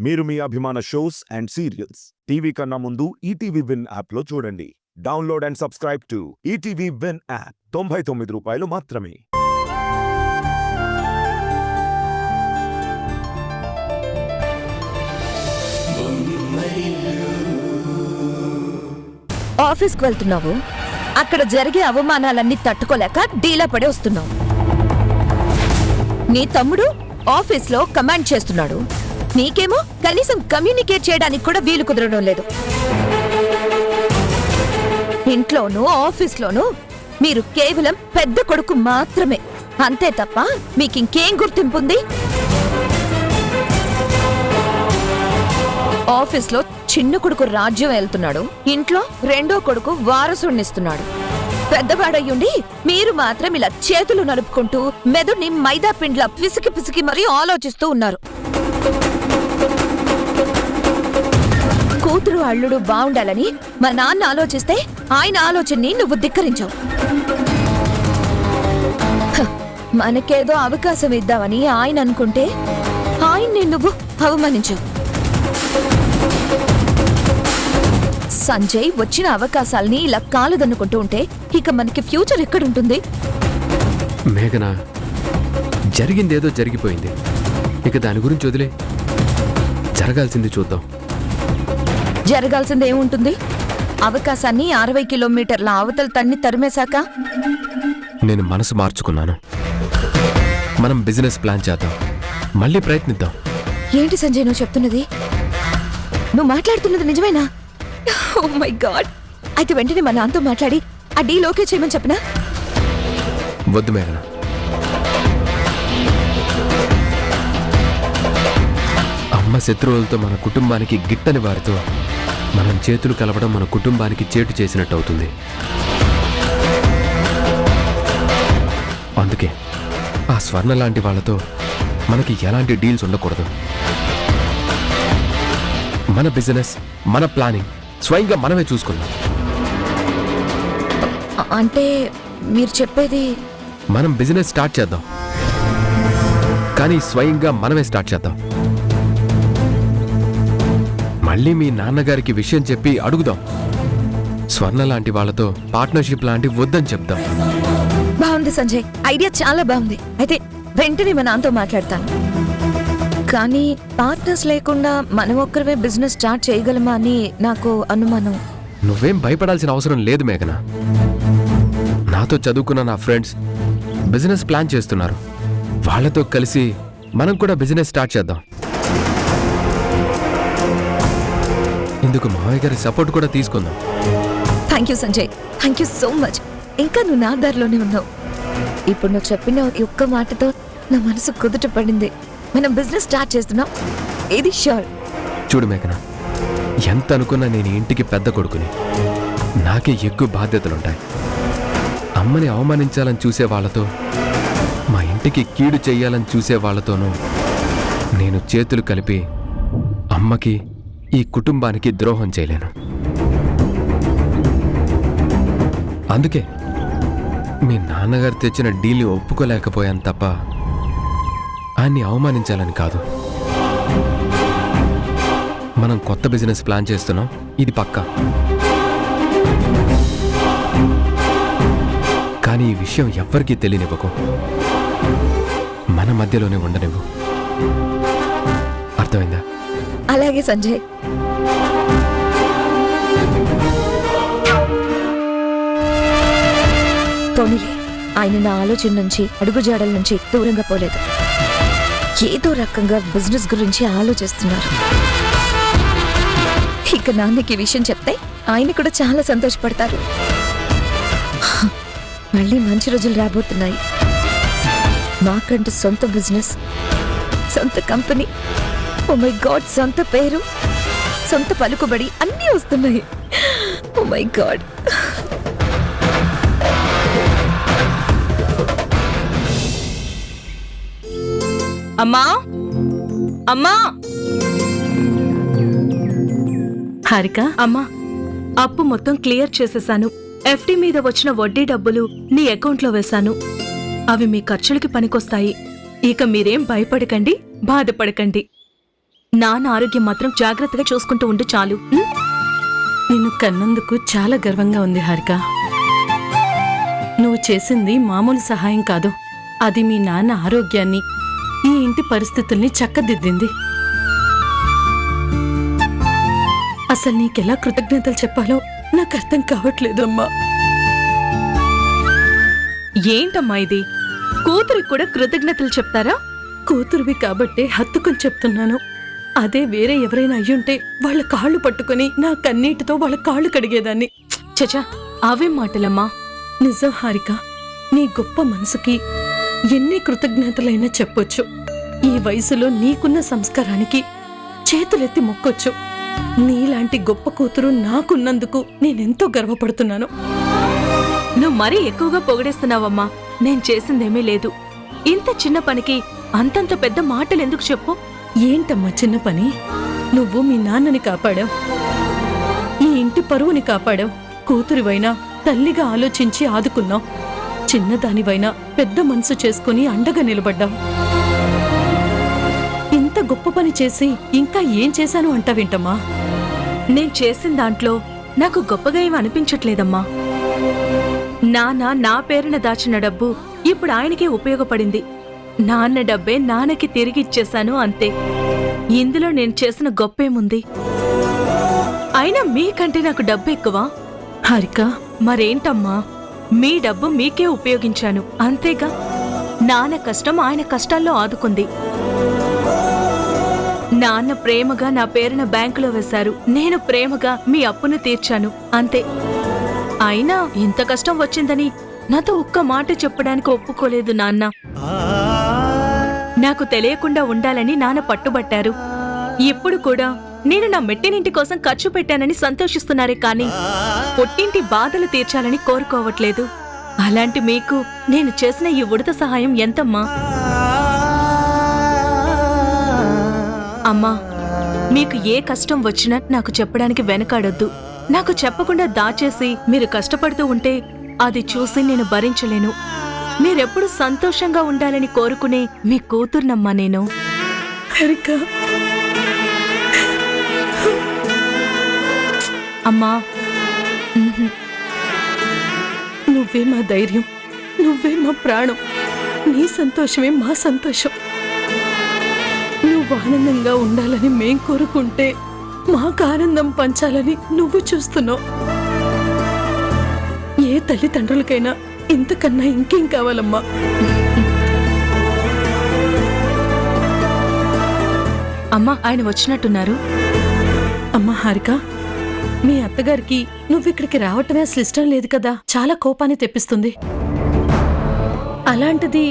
మీరు మీ అభిమాన shows and serials TV కన్నా ముందు ఈటీవీ విన్ యాప్లో చూడండి. Download and subscribe to ETV win app. 99 రూపాయలు మాత్రమే. ఆఫీస్కి వెళ్తున్నావు, అక్కడ జరిగే అవమానాలన్నీ తట్టుకోలేక డీలా పడి వస్తున్నావు. నీ తమ్ముడు ఆఫీస్లో కమాండ్ చేస్తున్నాడు, నీకేమో కనీసం కమ్యూనికేట్ చేయడానికి కూడా వీలు కుదరడం లేదు. ఇంట్లోనూ ఆఫీస్లోనూ మీరు కేవలం పెద్ద కొడుకు మాత్రమే, అంతే తప్ప మీకింకేం గుర్తింపు ఉంది? ఆఫీస్లో చిన్న కొడుకు రాజ్యం వెళ్తున్నాడు, ఇంట్లో రెండో కొడుకు వారసుడినిస్తున్నాడు. పెద్దవాడయ్యుండి మీరు మాత్రం ఇలా చేతులు నలుపుకుంటూ మెదడుని మైదా పిండ్లా పిసికి పిసికి మరీ ఆలోచిస్తూ ఉన్నారు. కూతురు అల్లుడు బావుండాలని మా నాన్న ఆలోచిస్తే ఆయన ఆలోచనని నువ్వు ధిక్కరించావు. మనకేదో అవకాశం ఇద్దామని ఆయన అనుకుంటే ఆయన్ని నువ్వు అవమానించావు. సంజయ్ వచ్చిన అవకాశాలని ఇలా కాలదన్నుకుంటూ ఉంటే ఇక మనకి ఫ్యూచర్ ఎక్కడుంటుంది? మేఘనా, జరిగిందేదో జరిగిపోయింది, ఇక దాని గురించి వదిలే. జరగాల్సింది చూద్దాం. జరగాల్సింది ఏముంటుంది? అవకాశాన్ని 60 కిలోమీటర్ల అవతల తన్ని తరిమేశాక నేను మనసు మార్చుకున్నాను. మనం బిజినెస్ ప్లాన్ చేద్దాం, మళ్ళీ ప్రయత్నిద్దాం. ఏంటి సంజయ్ నువ్వు చెప్తున్నది? నువ్వు మాట్లాడుతున్నది నిజమేనా? Oh my God! అయితే వెంటనే మా నాన్నతో మాట్లాడి ఆ డీల్ ఓకే చేయమని చెప్పనా? వద్దు మేఘనా, అమ్మ శత్రువులతో మన కుటుంబానికి గిట్టని వారితో మనం చేతులు కలపడం మన కుటుంబానికి చేటు చేసినట్టు అవుతుంది. అందుకే ఆ స్వర్ణ లాంటి వాళ్ళతో మనకి ఎలాంటి డీల్స్ ఉండకూడదు. మన బిజినెస్, మన ప్లానింగ్ స్వయంగా మనమే చూసుకున్నాం. అంటే మీరు చెప్పేది? మనం బిజినెస్ స్టార్ట్ చేద్దాం, కానీ స్వయంగా మనమే స్టార్ట్ చేద్దాం. మళ్ళీ మీ నాన్నగారికి విషయం చెప్పి అడుగుదాం. స్వర్ణ లాంటి వాళ్ళతో పార్ట్నర్షిప్ లాంటి వద్దని చెప్దాం. బాగుంది సంజయ్, ఐడియా చాలా బాగుంది. అయితే వెంటనే మా నాన్నతో మాట్లాడతాను. కానీ పార్ట్నర్స్ లేకుండా మనం ఒక్కరివే బిజినెస్ స్టార్ట్ చేయగలమా అని నాకు అనుమానం. నువ్వేం భయపడాల్సిన అవసరం లేదు మేఘనా. నాతో చదువుకున్న నా ఫ్రెండ్స్ బిజినెస్ ప్లాన్ చేస్తున్నారు. వాళ్ళతో కలిసి మనం కూడా బిజినెస్ స్టార్ట్ చేద్దాం. ఇందుకు మావయ్య గారి సపోర్ట్ కూడా తీసుకుందాం. Thank you Sanjay, thank you so much. ఇంకా నువ్వు నా దారిలోనే ఉన్నావు. ఇప్పుడు నువ్వు చెప్పిన ఒక్క మాటతో నా మనసు కుదుట పడింది. మనం బిజినెస్ స్టార్ట్ చేస్తున్నాం, ఇది షూర్. చూడు మేఘనా, ఎంత అనుకున్నా నేను ఇంటికి పెద్ద కొడుకుని, నాకే ఎక్కువ బాధ్యతలుంటాయి. అమ్మని అవమానించాలని చూసే వాళ్ళతో, మా ఇంటికి కీడు చెయ్యాలని చూసే వాళ్ళతోనూ నేను చేతులు కలిపి అమ్మకి, ఈ కుటుంబానికి ద్రోహం చేయలేను. అందుకే మీ నాన్నగారు తెచ్చిన డీల్ని ఒప్పుకోలేకపోయాను తప్ప ఆయన్ని అవమానించాలని కాదు. మనం కొత్త బిజినెస్ ప్లాన్ చేస్తున్నాం, ఇది పక్కా. కానీ ఈ విషయం ఎవ్వరికీ తెలియనివ్వకు, మన మధ్యలోనే ఉండనివ్వు. అర్థమైందా? అలాగే సంజయ్. పోనీలే, ఆయన నా ఆలోచన నుంచి, అడుగుజాడల నుంచి దూరంగా పోలేదు. ఏదో రకంగా బిజినెస్ గురించి ఆలోచిస్తున్నారు. ఇక నాన్నకి ఈ విషయం చెప్తే ఆయన కూడా చాలా సంతోషపడతారు. మళ్ళీ మంచి రోజులు రాబోతున్నాయి. మాకంటూ సొంత బిజినెస్, సొంత కంపెనీ, ఓ మై గాడ్, సొంత పేరు, సొంత పలుకుబడి అన్నీ వస్తున్నాయి. Oh my God. అమ్మా, అమ్మా, హారిక, అమ్మా, అప్పు మొత్తం క్లియర్ చేసేశాను. ఎఫ్డి మీద వచ్చిన వడ్డీ డబ్బులు నీ అకౌంట్లో వేశాను. అవి మీ ఖర్చులకి పనికొస్తాయి. ఇక మీరేం భయపడకండి, బాధపడకండి. నాన్న ఆరోగ్యం మాత్రం జాగ్రత్తగా చూసుకుంటూ ఉండు చాలు. నిన్ను కన్నందుకు చాలా గర్వంగా ఉంది హారిక. నువ్వు చేసింది మామూలు సహాయం కాదు, అది మీ నాన్న ఆరోగ్యాన్ని, ఈ ఇంటి పరిస్థితుల్ని చక్కదిద్దింది. అసలు నీకెలా కృతజ్ఞతలు చెప్పాలో నాకు అర్థం కావట్లేదమ్మా. ఏంటమ్మా ఇది? కూతురికి కూడా కృతజ్ఞతలు చెప్తారా? కూతురువి కాబట్టే హత్తుకుని చెప్తున్నాను. అదే వేరే ఎవరైనా అయ్యుంటే వాళ్ళ కాళ్ళు పట్టుకుని నా కన్నీటితో వాళ్ళ కాళ్ళు కడిగేదాన్ని. చచా, అవేం మాటలమ్మా. నిజం హారిక, నీ గొప్ప మనసుకి ఎన్ని కృతజ్ఞతలైనా చెప్పొచ్చు. ఈ వయసులో నీకున్న సంస్కారానికి చేతులెత్తి మొక్కొచ్చు. నీలాంటి గొప్ప కూతురు నాకున్నందుకు నేనెంతో గర్వపడుతున్నాను. నువ్వు మరీ ఎక్కువగా పొగిడేస్తున్నావమ్మా. నేను చేసిందేమీ లేదు. ఇంత చిన్న పనికి అంతంత పెద్ద మాటలెందుకు చెప్పు? ఏంటమ్మా చిన్న పని? నువ్వు మీ నాన్నని కాపాడావు, ఈ ఇంటి పరువుని కాపాడావు. కూతురివైనా తల్లిగా ఆలోచించి ఆదుకున్నావు. చిన్నదానివైనా పెద్ద మనసు చేసుకుని అండగా నిలబడ్డావు. ఇంత గొప్ప పని చేసి ఇంకా ఏం చేశాను అంటావేంటమ్మా? నేను చేసిన దాంట్లో నాకు గొప్పగా ఏమి అనిపించట్లేదమ్మా. నాన్న నా పేరున దాచిన డబ్బు ఇప్పుడు ఆయనకే ఉపయోగపడింది. నాన్న డబ్బే నాన్నకి తిరిగి ఇచ్చేశాను, అంతే. ఇందులో నేను చేసిన గొప్పేముంది? అయినా మీకంటే నాకు డబ్బు ఎక్కువ. హారిక, మరేంటమ్మా, మీ డబ్బు మీకే ఉపయోగించాను, అంతేగా. నాన్న కష్టం ఆయన కష్టాల్లో ఆదుకుంది. నాన్న ప్రేమగా నా పేరున బ్యాంకులో వేశారు, నేను ప్రేమగా మీ అప్పును తీర్చాను, అంతే. అయినా ఇంత కష్టం వచ్చిందని నాతో ఒక్క మాట చెప్పడానికి ఒప్పుకోలేదు నాన్న. నాకు తెలియకుండా ఉండాలని నాన్న పట్టుబట్టారు. ఇప్పుడు కూడా నేను నా మెట్టినింటి కోసం ఖర్చు పెట్టానని సంతోషిస్తున్నారే కానీ పుట్టింటి బాధలు తీర్చాలని కోరుకోవట్లేదు. అలాంటి మీకు నేను చేసిన ఈ ఉడత సహాయం ఎంతమ్మా? అమ్మా, మీకు ఏ కష్టం వచ్చినా నాకు చెప్పడానికి వెనకాడొద్దు. నాకు చెప్పకుండా దాచేసి మీరు కష్టపడుతూ ఉంటే అది చూసి నేను భరించలేను. మీరెప్పుడు సంతోషంగా ఉండాలని కోరుకునే మీ కూతుర్నమ్మా నేను. హారిక, అమ్మా, నువ్వే మా ధైర్యం, నువ్వే మా ప్రాణం. నీ సంతోషమే మా సంతోషం. నువ్వు ఆనందంగా ఉండాలని మేం కోరుకుంటే మాకు ఆనందం పంచాలని నువ్వు చూస్తున్నావు. ఏ తల్లిదండ్రులకైనా ఇంతకన్నా ఇంకేం కావాలమ్మా? అమ్మా, ఆయన వచ్చినట్టున్నారు. అమ్మా హారిక, మీ అత్తగారికి నువ్విక్కడికి రావటమే అసలు ఇష్టం లేదు కదా. చాలా కోపాన్ని తెప్పిస్తుంది. అలాంటిది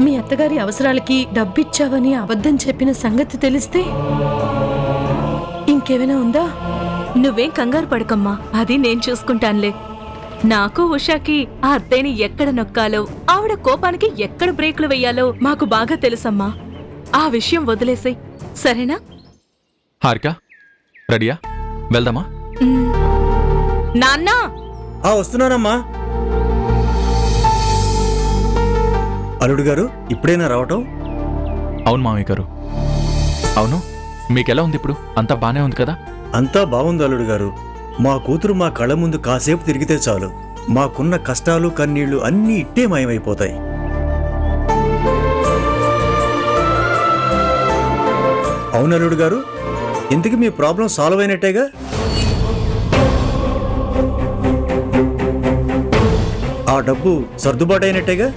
మీ అత్తగారి అవసరాలకి డబ్బిచ్చావని అబద్ధం చెప్పిన సంగతి తెలిస్తే ఇంకేమైనా ఉందా? నువ్వేం కంగారు పడకమ్మా, అది నేను చూసుకుంటానులే. నాకు ఉషాకి ఆ అత్తయ్యని ఎక్కడ నొక్కాలో, ఆవిడ కోపానికి ఎక్కడ బ్రేకులు వెయ్యాలో మాకు బాగా తెలుసమ్మా. ఆ విషయం వదిలేసేయ్, సరేనా? హారిక, రెడీయా? వెళ్దామా? నాన్నా, వస్తున్నానమ్మా. అల్లుడు గారు, ఇప్పుడైనా రావటం? అవును మామయ్య గారు. అవును, మీకెలా ఉంది ఇప్పుడు? అంతా బానే ఉంది కదా? అంతా బాగుంది అల్లుడు గారు. మా కూతురు మా కళ్ళ ముందు కాసేపు తిరిగితే చాలు, మాకున్న కష్టాలు కన్నీళ్లు అన్నీ ఇట్టే మాయమైపోతాయి. అవును అల్లుడు గారు, ఇంతకీ మీ ప్రాబ్లం సాల్వ్ అయినట్టేగా? ఆ డబ్బు సర్దుబాటు అయినట్టేగా?